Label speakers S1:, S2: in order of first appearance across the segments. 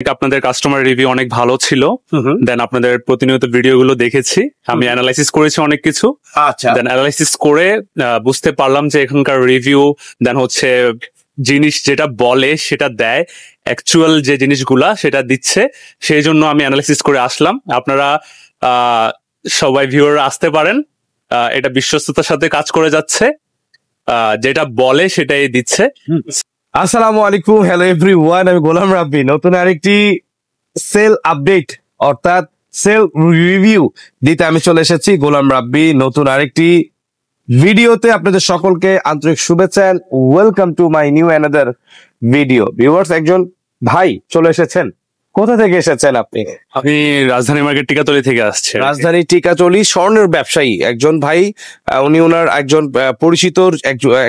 S1: আপনাদের customer review অনেক ভালো ছিল। দেন আপনাদের প্রতিনিয়ত ভিডিওগুলো দেখেছি, আমি অ্যানালাইসিস করেছি অনেক কিছু।
S2: আচ্ছা,
S1: দেন অ্যানালাইসিস করে বুঝতে পারলাম যে এখানকার রিভিউ দেন হচ্ছে জিনিস যেটা বলে সেটা দেয়, অ্যাকচুয়াল যে জিনিসগুলা সেটা দিচ্ছে। সেই জন্য আমি অ্যানালাইসিস করে আসলাম। আপনারা সবাই ভিউয়ার আসতে পারেন, এটা বিশ্বস্ততার সাথে কাজ করে যাচ্ছে, যেটা বলে সেটাই দিচ্ছে।
S2: আসসালামু আলাইকুম, হ্যালো এভরিওয়ান, আমি গোলাম রাব্বি নতুন আরেকটি সেল আপডেট অর্থাৎ সেল রিভিউ দিতে আমি চলে এসেছি। গোলাম রাব্বি নতুন আরেকটি ভিডিওতে আপনাদের সকলকে আন্তরিক শুভেচ্ছা। Welcome to my new another video. Viewers, একজন ভাই চলে এসেছেন। কোথা থেকে এসেছেন আপনি?
S1: আমি রাজধানী মার্কেট টিকাতলি থেকে আসছি।
S2: রাজধানী টিকাতলি স্বর্ণের ব্যবসায়ী একজন ভাই, উনি ওনার একজন পরিচিত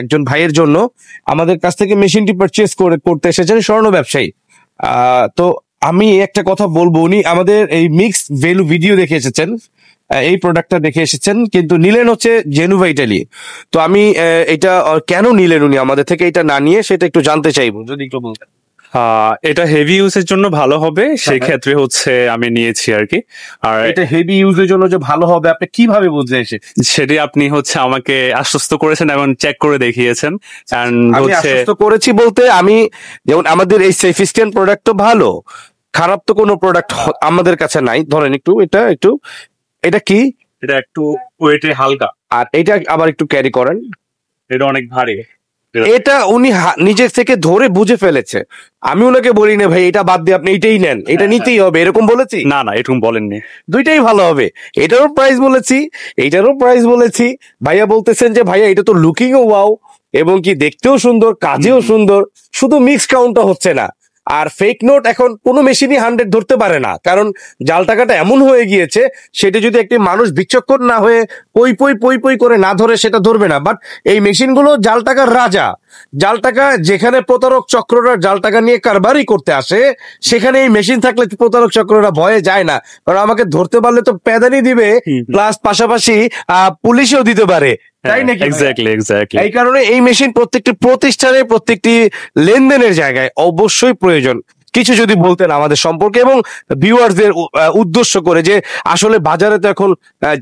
S2: একজন ভাইয়ের জন্য আমাদের কাছ থেকে মেশিনটি পারচেজ করতে এসেছেন, স্বর্ণ ব্যবসায়ী। তো আমি একটা কথা বলবো, উনি আমাদের এই মিক্স ভ্যালু ভিডিও দেখে এসেছেন, এই প্রোডাক্টটা দেখে এসেছেন, কিন্তু নিলেন হচ্ছে জেনুভা ইটালি। তো আমি এটা কেন নিলেন উনি আমাদের থেকে, এটা না নিয়ে সেটা একটু জানতে চাইবো, যদি একটু বলতেন।
S1: এটা হেভি ইউজের জন্য ভালো হবে, সেই ক্ষেত্রে হচ্ছে আমি নিয়েছি আর কি। আর
S2: এটা হেভি ইউজের জন্য যে ভালো হবে আপনি কিভাবে বুঝলেন?
S1: সেটি আপনি হচ্ছে আমাকে আশ্বস্ত করেছেন এবং চেক করে দেখিয়েছেন।
S2: আমি আশ্বস্ত করেছি বলতে, আমি যেমন আমাদের এই সেফিস্টেন প্রোডাক্ট তো ভালো, খারাপ তো কোনো প্রোডাক্ট আমাদের কাছে নাই। ধরেন এটা কি,
S1: এটা একটু ওয়েটে হালকা,
S2: আর এটা আবার একটু ক্যারি করেন,
S1: এটা অনেক ভারী।
S2: এটা উনি নিজের থেকে ধরে বুঝে ফেলেছে। আমি ওনাকে বলি না ভাই এটা বাদ দিয়ে আপনি এইটাই নেন, এটা নিতেই হবে, এরকম বলেছি?
S1: না না, এরকম বলেননি।
S2: দুইটাই ভালো হবে, এটারও প্রাইস বলেছি, এইটারও প্রাইস বলেছি। ভাইয়া বলতেছেন যে ভাইয়া এটা তো লুকিং ও ওয়াও, এবং কি দেখতেও সুন্দর, কাজেও সুন্দর, শুধু মিক্স কাউন্টটা হচ্ছে না। আর ফেক নোট এখন কোনো মেশিনই 100 ধরতে পারে না, কারণ জাল টাকাটা এমন হয়ে গিয়েছে, সেটা যদি একটি মানুষ বিচক্ষণ না হয়ে পই পই পই পই করে না ধরে সেটা ধরবে না। বাট এই মেশিনগুলো জাল টাকার রাজা। জাল টাকা যেখানে প্রতারক চক্ররা জাল টাকা নিয়ে কারবারই করতে আসে, সেখানে এই মেশিন থাকলে প্রতারক চক্ররা ভয়ে যায় না, কারণ আমাকে ধরতে পারলে তো প্যাদানি দিবে, প্লাস পাশাপাশি পুলিশও দিতে পারে, তাই নাকি?
S1: এক্স্যাক্টলি।
S2: এই কারণে এই মেশিন প্রত্যেকটি প্রতিষ্ঠানে, প্রত্যেকটি লেনদেনের জায়গায় অবশ্যই প্রয়োজন। কিছু যদি বলতেন আমাদের সম্পর্কে এবং ভিউয়ারদের উদ্দেশ্য করে, যে আসলে বাজারে তো এখন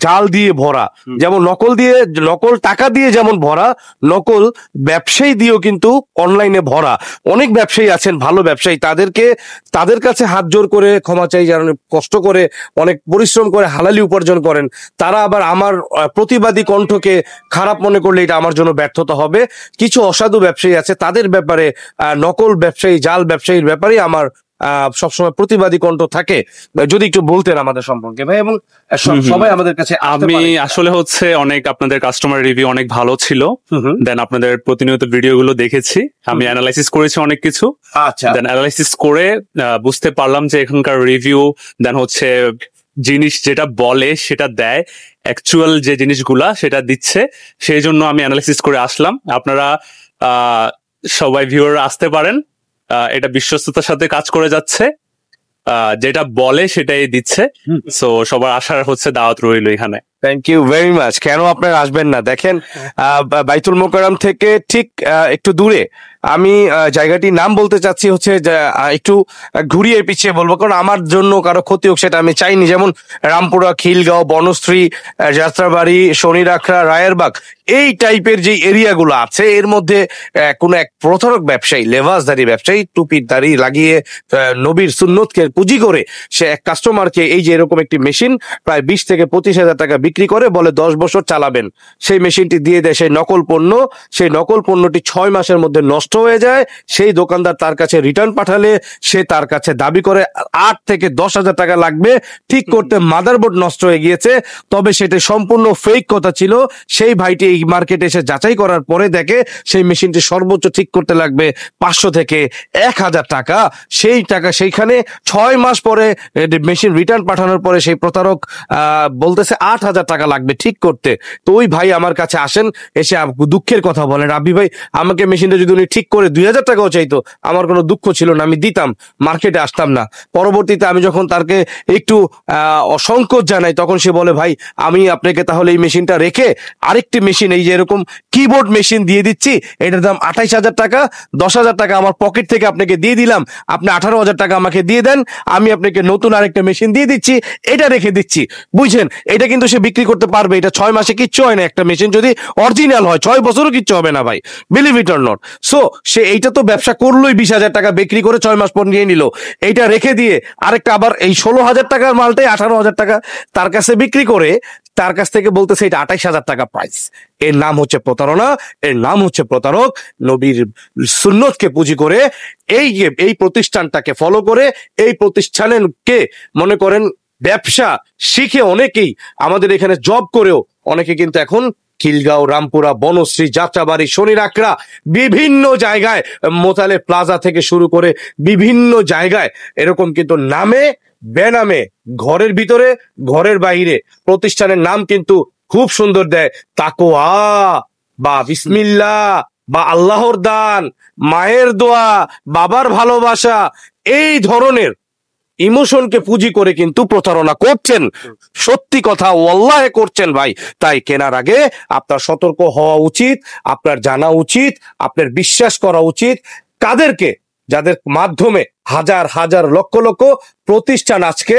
S2: জাল দিয়ে ভরা, যেমন নকল টাকা দিয়ে যেমন ভরা, নকল ব্যবসায়ী দিয়েও কিন্তু অনলাইনে ভরা। অনেক ব্যবসায়ী আছেন, ভালো ব্যবসায়ী, তাদের কাছে হাত জোর করে ক্ষমা চাই, যারা কষ্ট করে অনেক পরিশ্রম করে হালালি উপার্জন করেন। তারা আবার আমার প্রতিবাদী কণ্ঠকে খারাপ মনে করলে এটা আমার জন্য ব্যর্থতা হবে। কিছু অসাধু ব্যবসায়ী আছে, তাদের ব্যাপারে, নকল ব্যবসায়ী, জাল ব্যবসায়ীর ব্যাপারে আমার সবসময় প্রতিবাদী কণ্ঠ থাকে। যদি একটু বলতেন আমাদের সম্পর্কে ভাই, এবং সবাই আমাদের কাছে।
S1: আমি আসলে হচ্ছে অনেক আপনাদের কাস্টমার রিভিউ অনেক ভালো ছিল। দেন আপনাদের প্রতিনিয়ত ভিডিওগুলো দেখেছি, আমি অ্যানালাইসিস করেছি অনেক কিছু।
S2: আচ্ছা,
S1: দেন অ্যানালাইসিস করে বুঝতে পারলাম যে এখানকার রিভিউ দেন হচ্ছে জিনিস যেটা বলে সেটা দেয়, অ্যাকচুয়াল যে জিনিসগুলা সেটা দিচ্ছে। সেই জন্য আমি অ্যানালাইসিস করে আসলাম। আপনারা সবাই ভিউয়ার আসতে পারেন, এটা বিশ্বস্ততার সাথে কাজ করে যাচ্ছে, যেটা বলে সেটাই দিচ্ছে। সো সবার আসার হচ্ছে দাওয়াত রইল এখানে।
S2: Thank you very much. কেন আপনারা আসবেন না? দেখেন, বাইতুল মোকাররম থেকে ঠিক একটু দূরে, আমি জায়গাটির নাম বলতে চাচ্ছি হচ্ছে, একটু ঘুরিয়ে পিছিয়ে বলবো, কারণ আমার জন্য কারো ক্ষতি হোক সেটা আমি চাইনি। যেমন রামপুরা, খিলগাঁও, বনশ্রী, যাত্রাবাড়ি, শনিরাখড়া, রায়েরবাগ, এই টাইপের যে এরিয়াগুলো আছে, এর মধ্যে কোন এক প্রতারক ব্যবসায়ী, লেভাসধারী ব্যবসায়ী, টুপির দাড়ি লাগিয়ে নবীর সুন্নতকে পুঁজি করে সে এক কাস্টমারকে এই যে এরকম একটি মেশিন প্রায় 20 থেকে 25,000 টাকা বিক্রি করে, বলে 10 বছর চালাবেন। সেই মেশিনটি দিয়ে দেয় সেই নকল পণ্য। সেই নকল পণ্যটি 6 মাসের মধ্যে নষ্ট হয়ে যায়। সেই দোকানদার তার কাছে রিটার্ন পাঠালে সে তার কাছে দাবি করে 8 থেকে 10,000 টাকা লাগবে ঠিক করতে। মাদারবোর্ড নষ্ট হয়ে গিয়েছে, তবে সেটা সম্পূর্ণ ফেক কথা ছিল। সেই ভাইটি এই মার্কেটে এসে যাচাই করার পরে দেখে সেই মেশিনটি সর্বোচ্চ ঠিক করতে লাগবে 500 থেকে 1,000 টাকা। সেই টাকা সেইখানে 6 মাস পরে মেশিন রিটার্ন পাঠানোর পরে সেই প্রতারক বলতেছে 8,000 টাকা লাগবে ঠিক করতে। তো ওই ভাই আমার কাছে আসেন, এসে দুঃখের কথা বলেন, রাব্বি ভাই আমাকে মেশিনটা যদি উনি ঠিক করে 2000 টাকাও চাইতো, আমার কোনো দুঃখ ছিল না, আমি দিতাম, মার্কেটে আসতাম না। পরবর্তীতে আমি যখন তাকে একটু অসংকোচ জানাই, তখন সে বলে ভাই আমি আপনাকে তাহলে এই মেশিনটা রেখে আরেকটি মেশিন, এই যে এরকম কিবোর্ড মেশিন দিয়ে দিচ্ছি, এটার দাম 28,000 টাকা, 10,000 টাকা আমার পকেট থেকে আপনাকে দিয়ে দিলাম, আপনি 18,000 টাকা আমাকে দিয়ে দেন, আমি আপনাকে নতুন আরেকটা মেশিন দিয়ে দিচ্ছি, এটা রেখে দিচ্ছি। বুঝছেন, এটা কিন্তু সে বিক্রি করতে পারবে, এটা 6 মাসে কিচ্ছু হয় না। একটা মেশিন যদি অরিজিনাল হয় 6 বছরও কিচ্ছু হবে না ভাই, believe it or not. So সে এইটা তো ব্যবসা করলোই, 20,000 টাকা বিক্রি করে 6 মাস পর নিয়ে নিল, এইটা রেখে দিয়ে আরেকটা আবার এই 16,000 টাকার মালটাই 18,000 টাকা তার কাছে বিক্রি করে তার কাছ থেকে বলতেছে এটা 28,000 টাকা প্রাইস। এর নাম হচ্ছে প্রতারণা, এর নাম হচ্ছে প্রতারক। নবীর সুন্নতকে পুঁজি করে এই প্রতিষ্ঠানটাকে ফলো করে, এই প্রতিষ্ঠানকে মনে করেন ব্যবসা শিখে অনেকেই আমাদের এখানে জব করেও অনেকে কিন্তু এখন খিলগাঁও, রামপুরা, বনশ্রী, যাত্রাবাড়ি, শনির আখড়া, বিভিন্ন জায়গায়, মোতালে প্লাজা থেকে শুরু করে বিভিন্ন জায়গায় এরকম কিন্তু নামে বেনামে, ঘরের ভিতরে ঘরের বাইরে প্রতিষ্ঠানের নাম কিন্তু খুব সুন্দর দেয়, তাকওয়া বা বিসমিল্লাহ বা আল্লাহর দান, মায়ের দোয়া, বাবার ভালোবাসা, এই ধরনের ইমোশনকে পুঁজি করে কিন্তু প্রতারণা করছেন। সত্যি কথা ওয়াল্লাহে করছেন ভাই। তাই কেনার আগে আপনার সতর্ক হওয়া উচিত, আপনার জানা উচিত, আপনার বিশ্বাস করা উচিত কাদেরকে, যাদের মাধ্যমে হাজার হাজার লক্ষ লক্ষ প্রতিষ্ঠান আজকে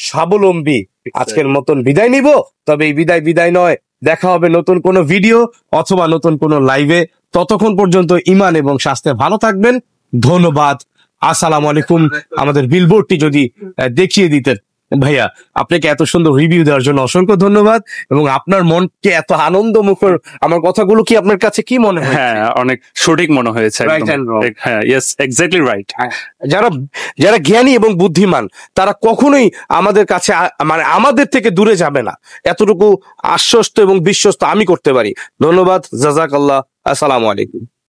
S2: স্বাবলম্বী। আজকের মতন বিদায় নিব, তবে এই বিদায় নয়, দেখা হবে নতুন কোনো ভিডিও অথবা নতুন কোনো লাইভে। ততক্ষণ পর্যন্ত ঈমান এবং স্বাস্থ্যে ভালো থাকবেন। ধন্যবাদ। আসসালামু আলাইকুম। আমাদের বিলবোর্ডটি যদি দেখিয়ে দিতেন ভাইয়া। আপনাকে এত সুন্দর রিভিউ দেওয়ার জন্য অসংখ্য ধন্যবাদ, এবং আপনার মনকে এত আনন্দ মুখর, আমার কথাগুলো কি আপনার কাছে কি মনে হয়?
S1: হ্যাঁ, অনেক সঠিক মনে হয়েছে। হ্যাঁ, ইয়েস, এক্স্যাক্টলি রাইট।
S2: যারা জ্ঞানী এবং বুদ্ধিমান তারা কখনোই আমাদের কাছে মানে আমাদের থেকে দূরে যাবে না, এতটুকু আশ্বস্ত এবং বিশ্বস্ত আমি করতে পারি। ধন্যবাদ। জাযাকাল্লাহ। আসসালামু আলাইকুম।